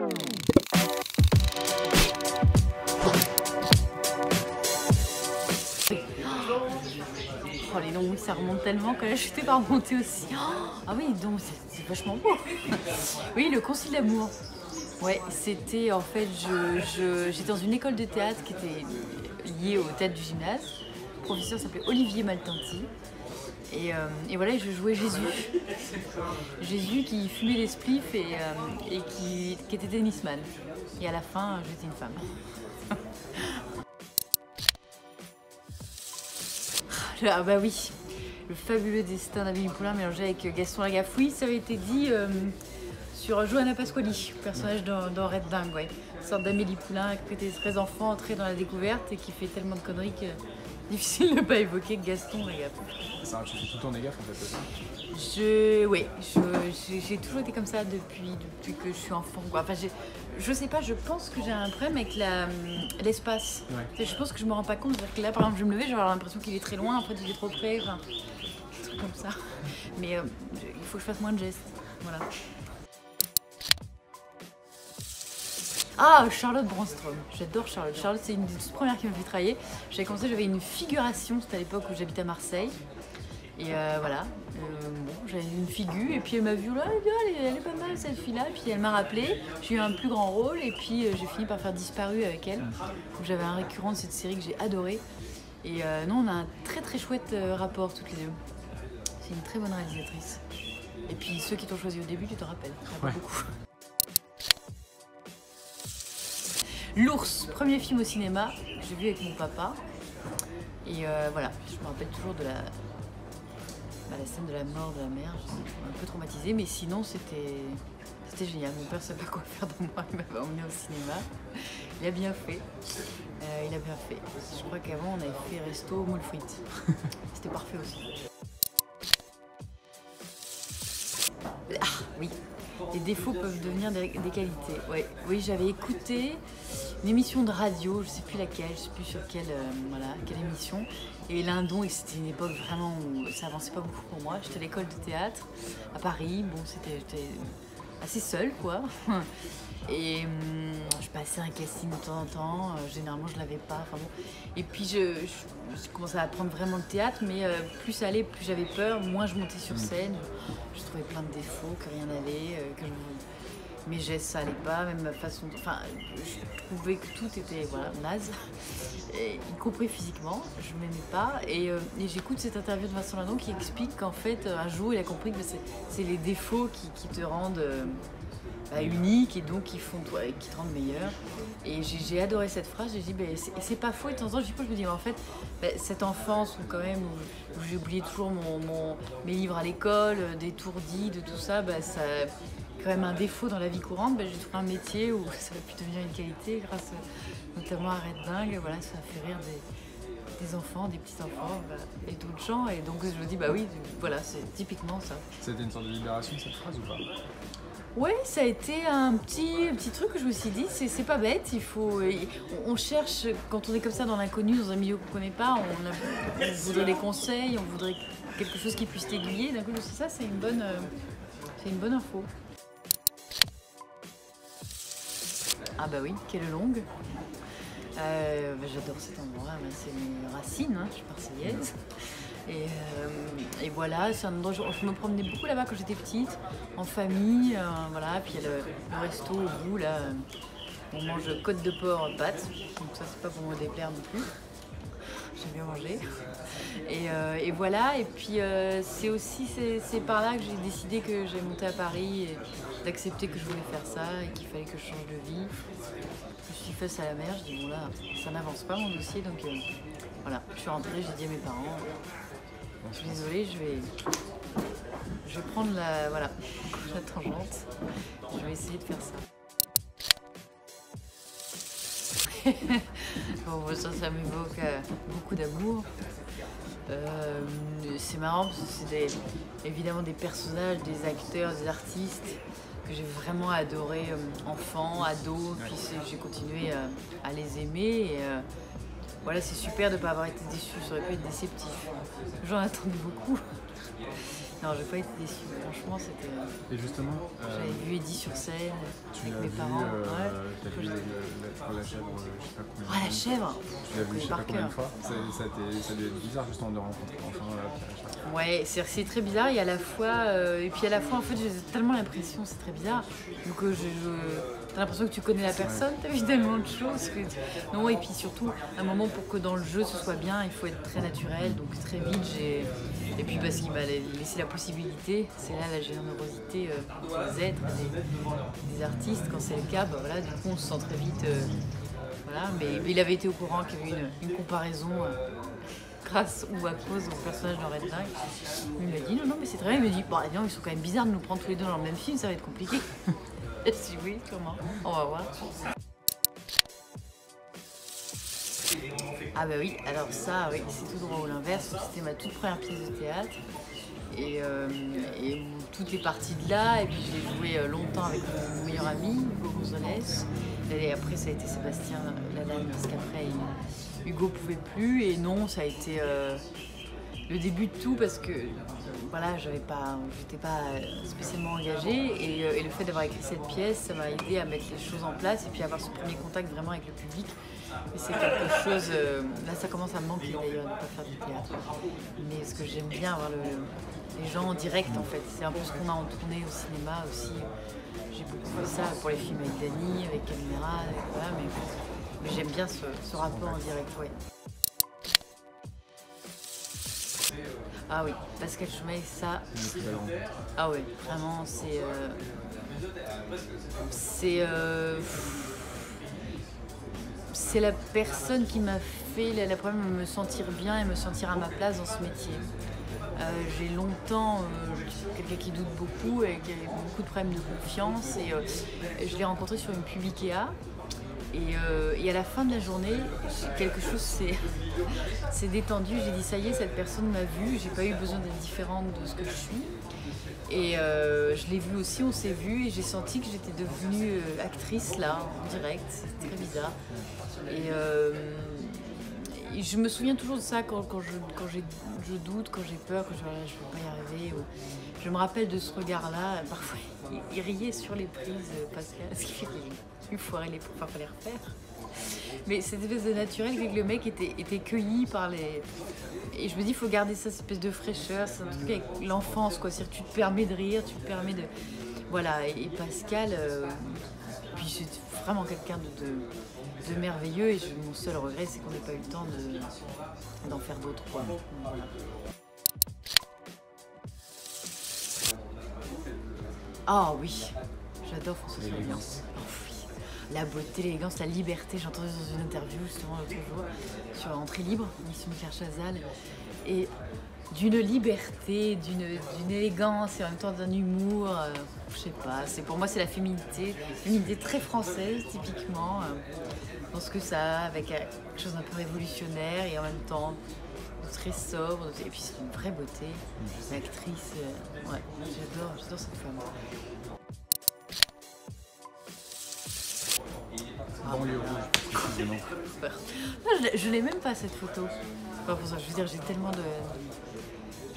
Oh les longs, ça remonte tellement que là je t'ai pas remonté aussi. Ah oui, donc c'est vachement beau. Oui, le Concile d'amour. Ouais, c'était en fait, j'étais dans une école de théâtre qui était liée au théâtre du gymnase. Le professeur s'appelait Olivier Maltanti. Et voilà, je jouais Jésus. Jésus qui fumait des spliffs et qui était tennisman. Et à la fin, j'étais une femme. Ah bah oui, le fabuleux destin d'Amélie Poulain mélangé avec Gaston Lagaffe. Oui, ça avait été dit sur Johanna Pasquali, personnage dans Red Dingue, ouais. Une sorte d'Amélie Poulain qui était très enfant, entrée dans la découverte et qui fait tellement de conneries que difficile de ne pas évoquer Gaston Lagaffe. Ça, tu fais tout le temps des gaffes en fait aussi. J'ai toujours été comme ça depuis que je suis enfant, quoi. Enfin, je sais pas, je pense que j'ai un problème avec l'espace. Ouais. Je pense que je me rends pas compte. C'est-à-dire que là, par exemple, je vais me lever, je vais avoir l'impression qu'il est très loin, après il est trop près, enfin, des trucs comme ça. Mais il faut que je fasse moins de gestes. Voilà. Ah, Charlotte Brandstrom. J'adore Charlotte. Charlotte, c'est une des premières qui m'a fait travailler. J'avais commencé, j'avais une figuration, c'était à l'époque où j'habitais à Marseille. Et voilà, bon, j'avais une figure et puis elle m'a vu, là, elle est pas mal cette fille-là. Puis elle m'a rappelé, j'ai eu un plus grand rôle et puis j'ai fini par faire Disparu avec elle. J'avais un récurrent de cette série que j'ai adoré. Et non, on a un très très chouette rapport toutes les deux. C'est une très bonne réalisatrice. Et puis ceux qui t'ont choisi au début, tu te rappelles, pas beaucoup. L'Ours, premier film au cinéma, j'ai vu avec mon papa. Et voilà, je me rappelle toujours de la scène de la mort de la mère. Je suis un peu traumatisée, mais sinon c'était génial. Mon père ne savait pas quoi faire de moi, il m'avait emmené au cinéma. Il a bien fait. Il a bien fait. Je crois qu'avant on avait fait resto moule frites. C'était parfait aussi. Ah oui, les défauts peuvent devenir des qualités. Ouais. Oui, j'avais écouté une émission de radio, je sais plus laquelle, je sais plus sur quelle émission. Et Lindon, et c'était une époque vraiment où ça avançait pas beaucoup pour moi. J'étais à l'école de théâtre à Paris, bon j'étais assez seule quoi. Et je passais un casting de temps en temps, généralement je l'avais pas. Enfin, bon. Et puis je commençais à apprendre vraiment le théâtre, mais plus ça allait, plus j'avais peur, moins je montais sur scène. Je trouvais plein de défauts, que rien n'allait, mes gestes ça allait pas, même ma façon de... Enfin, je trouvais que tout était naze, y compris physiquement, je m'aimais pas. Et j'écoute cette interview de Vincent Lindon qui explique qu'en fait, un jour il a compris que c'est les défauts qui te rendent... unique et donc qui te rendent meilleur. Et j'ai adoré cette phrase, j'ai dit c'est pas faux. Et de temps en temps je me dis en fait cette enfance où quand même où j'ai oublié toujours mes livres à l'école, d'étourdi, de tout ça, ça quand même un défaut dans la vie courante. J'ai trouvé un métier où ça va pu devenir une qualité grâce notamment à Red Dingue. Voilà, ça a fait rire des enfants, des petits enfants et d'autres gens. Et donc je me dis oui, voilà, c'est typiquement ça. C'était une sorte de libération cette phrase ou pas? Ouais, ça a été un petit truc que je me suis dit, c'est pas bête, on cherche, quand on est comme ça dans l'inconnu, dans un milieu qu'on connaît pas, on voudrait des conseils, on voudrait quelque chose qui puisse t'aiguiller. D'un coup, je me suis dit, ça, c'est une bonne info. Ah bah oui, quelle longue. J'adore cet endroit, c'est mes racines, je suis marseillaise. Et voilà, c'est un endroit, je me promenais beaucoup là-bas quand j'étais petite, en famille, voilà, puis il y a le resto au bout, là, on mange côte de porc pâtes, donc ça c'est pas pour me déplaire non plus, j'aime bien manger. Et voilà, et puis c'est par là que j'ai décidé que j'allais monter à Paris, et d'accepter que je voulais faire ça, et qu'il fallait que je change de vie. Je me suis face à la mer, je dis bon là, ça n'avance pas mon dossier, donc voilà, je suis rentrée, j'ai dit à mes parents, je suis désolée, je vais prendre la tangente, je vais essayer de faire ça. Bon, ça m'évoque beaucoup d'amour. C'est marrant parce que c'est évidemment des personnages, des acteurs, des artistes que j'ai vraiment adoré enfant, ado, puis j'ai continué à les aimer. Et, voilà, c'est super de ne pas avoir été déçu, ça aurait pu être déceptif. J'en attendais beaucoup. Non, j'ai pas été déçue. Franchement, c'était. Et justement, j'avais vu Eddie sur scène tu avec l'as mes vu, parents. t'as vu la chèvre, je sais pas combien de Ah, la fois. chèvre. Tu l'as vu, je sais pas combien de fois. Ça devait être bizarre justement de rencontrer enfin Pierre Richard. Ouais, c'est très bizarre. Et à la fois, en fait, j'ai tellement l'impression, c'est très bizarre. Donc, t'as l'impression que tu connais la personne, t'as vu tellement de choses. Non, et puis surtout, à un moment, pour que dans le jeu ce soit bien, il faut être très naturel. Donc, très vite, et puis parce qu'il m'a laissé la possibilité, c'est là la générosité des êtres, des artistes, quand c'est le cas, bah voilà, du coup on se sent très vite. Voilà, mais il avait été au courant qu'il y avait une comparaison grâce ou à cause au personnage de Red Knight. Il m'a dit non mais c'est très bien, il me dit bon non, ils sont quand même bizarres de nous prendre tous les deux dans le même film, ça va être compliqué. Je dis oui, comment? On va voir. Ah bah oui, alors ça, oui, c'est tout droit ou l'inverse. C'était ma toute première pièce de théâtre. Et tout est parti de là. Et puis je l'ai joué longtemps avec mon meilleur ami, Hugo Gonzalez. Et après, ça a été Sébastien Lalanne, parce qu'après, Hugo pouvait plus. Et non, ça a été le début de tout, parce que voilà, j'étais pas spécialement engagée. Et le fait d'avoir écrit cette pièce, ça m'a aidé à mettre les choses en place et puis avoir ce premier contact vraiment avec le public. Et c'est quelque chose, là ça commence à me manquer d'ailleurs de ne pas faire du théâtre. Mais ce que j'aime bien, avoir les gens en direct en fait. C'est un peu ce qu'on a en tournée au cinéma aussi. J'ai beaucoup fait ça pour les films avec Dany, avec Caméra, voilà, mais j'aime bien ce rapport en direct, ouais. Ah oui, Pascal Chomeil, ça. Ah ouais, vraiment, c'est la personne qui m'a fait la première me sentir bien et me sentir à ma place dans ce métier. J'ai longtemps, je suis quelqu'un qui doute beaucoup et qui a beaucoup de problèmes de confiance et je l'ai rencontré sur une pub Ikea et à la fin de la journée, quelque chose s'est détendu. J'ai dit ça y est, cette personne m'a vue, j'ai pas eu besoin d'être différente de ce que je suis. Et je l'ai vu aussi, on s'est vu et j'ai senti que j'étais devenue actrice là, en direct, c'est très bizarre. Et je me souviens toujours de ça quand je doute, quand j'ai peur, quand je ne vais pas y arriver. Je me rappelle de ce regard-là, parfois il riait sur les prises, Pascal, ce qui fait qu'il foirait les points, il fallait refaire. Mais cette espèce de naturel, que le mec était cueilli par les... Et je me dis, il faut garder ça, cette espèce de fraîcheur, c'est un truc avec l'enfance, quoi. C'est-à-dire que tu te permets de rire, tu te permets de... Voilà, et Pascal, puis c'est vraiment quelqu'un de merveilleux, et mon seul regret, c'est qu'on n'ait pas eu le temps d'en faire d'autres, quoi. Voilà. Ah oui, j'adore François Sagan. La beauté, l'élégance, la liberté. J'ai entendu dans une interview justement l'autre jour sur Entrée libre, émission de Claire Chazal, et d'une liberté, d'une élégance et en même temps d'un humour. Je sais pas. Pour moi, c'est la féminité très française typiquement, dans ce que ça a, avec quelque chose d'un peu révolutionnaire et en même temps très sobre. Et puis c'est une vraie beauté. L'actrice, ouais, j'adore cette femme. Banlieue rouge, précisément. Non, je l'ai même pas cette photo. Enfin, pour ça, je veux dire, j'ai tellement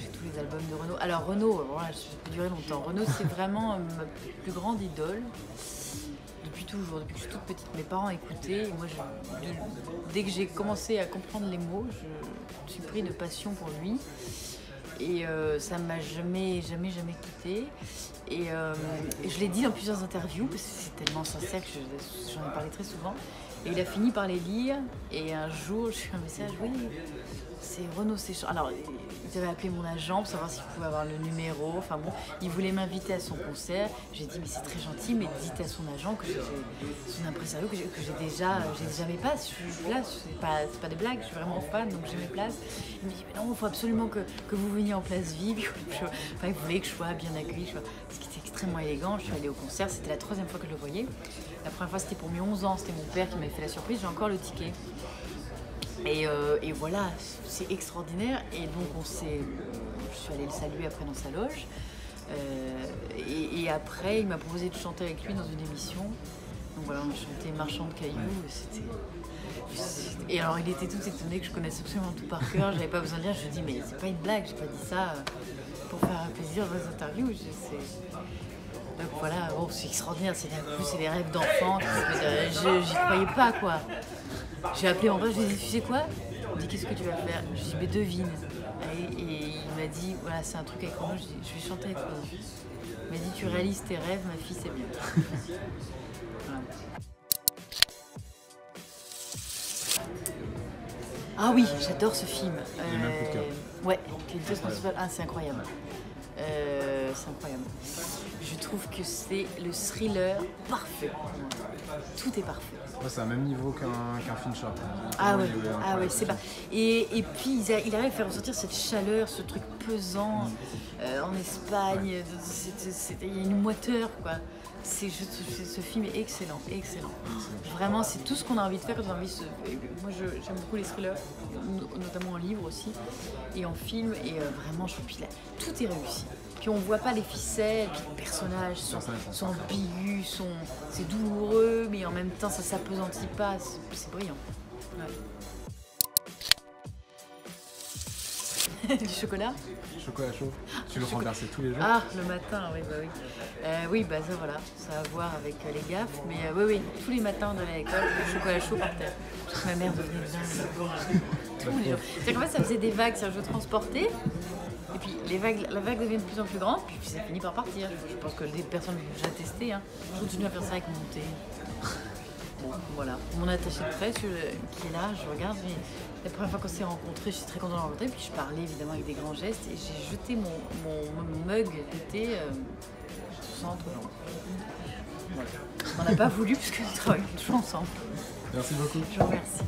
j'ai tous les albums de Renaud. Alors Renaud, voilà, ça peut durer longtemps. Renaud, c'est vraiment ma plus grande idole. Depuis toujours, depuis que je suis toute petite. Mes parents écoutaient. Et moi, dès que j'ai commencé à comprendre les mots, je suis pris de passion pour lui. Et ça ne m'a jamais quitté. Et je l'ai dit dans plusieurs interviews, parce que c'est tellement sincère que j'en ai parlé très souvent. Et il a fini par les lire. Et un jour, j'ai eu un message, oui, c'est Renaud Séchant. Alors, ils avaient appelé mon agent pour savoir s'il pouvait avoir le numéro. Enfin bon, il voulait m'inviter à son concert. J'ai dit, mais c'est très gentil, mais dites à son agent que son impresario, que j'ai déjà mes places. Je suis là, c'est pas des blagues, je suis vraiment fan, donc j'ai mes places. Il me dit, mais non, il faut absolument que vous veniez en place vive. Enfin, il voulait que je sois bien accueillie, ce qui était extrêmement élégant. Je suis allée au concert, c'était la 3e fois que je le voyais. La première fois, c'était pour mes 11 ans, c'était mon père qui m'avait fait la surprise, j'ai encore le ticket. Et voilà, c'est extraordinaire. Et donc je suis allée le saluer après dans sa loge. Et après, il m'a proposé de chanter avec lui dans une émission. Donc voilà, on chantait Marchand de cailloux. Et alors il était tout étonné que je connaisse absolument tout par cœur, j'avais pas besoin de lire, je lui ai dit mais c'est pas une blague, j'ai pas dit ça pour faire plaisir dans les interviews. Donc voilà, bon, c'est extraordinaire, c'est les rêves d'enfant, j'y croyais pas quoi. J'ai appelé mon père, je lui ai dit tu sais quoi? Il me dit qu'est-ce que tu vas faire? Je lui ai dit mais devine. Et il m'a dit voilà c'est un truc avec Renaud, je vais chanter avec Renaud. Il m'a dit tu réalises tes rêves, ma fille c'est bien. Voilà. Ah oui, j'adore ce film. Ouais, Clint Eastwood, c'est incroyable. C'est incroyable. Je trouve que c'est le thriller parfait. Tout est parfait. Ouais, c'est à même niveau qu'un Fincher. Ah ouais, c'est pas. Et puis il arrive à faire ressortir cette chaleur, ce truc pesant en Espagne. Il y a une moiteur quoi. Ce film est excellent. Vraiment, c'est tout ce qu'on a envie de faire quand on a envie Moi, j'aime beaucoup les thrillers, notamment en livre aussi, et en film, et vraiment, je trouve que tout est réussi. Puis on voit pas les ficelles, puis les personnages sont ambigus, c'est douloureux, mais en même temps, ça s'appesantit pas, c'est brillant. Ouais. Du chocolat? Chocolat chaud. Tu le renversais tous les jours? Ah, le matin, oui, bah oui. Oui, bah ça, voilà, ça a à voir avec les gaffes, mais oui, tous les matins on allait à l'école, le chocolat chaud par terre. Ma mère devenait dingue. Tous les jours. C'est-à-dire qu'en fait, ça faisait des vagues, c'est-à-dire que je transportais, et puis la vague devient de plus en plus grande, puis ça finit par partir. Je pense que des personnes l'ont déjà testé, hein. Je continue à faire ça avec mon thé. Bon, voilà, mon attaché de presse qui est là, je regarde, mais la première fois qu'on s'est rencontrés, je suis très contente de le rencontrer, puis je parlais évidemment avec des grands gestes, et j'ai jeté mon mug de thé entre gens. Voilà. On n'en a pas voulu, puisque nous travaillons toujours ensemble. Merci beaucoup. Je vous remercie.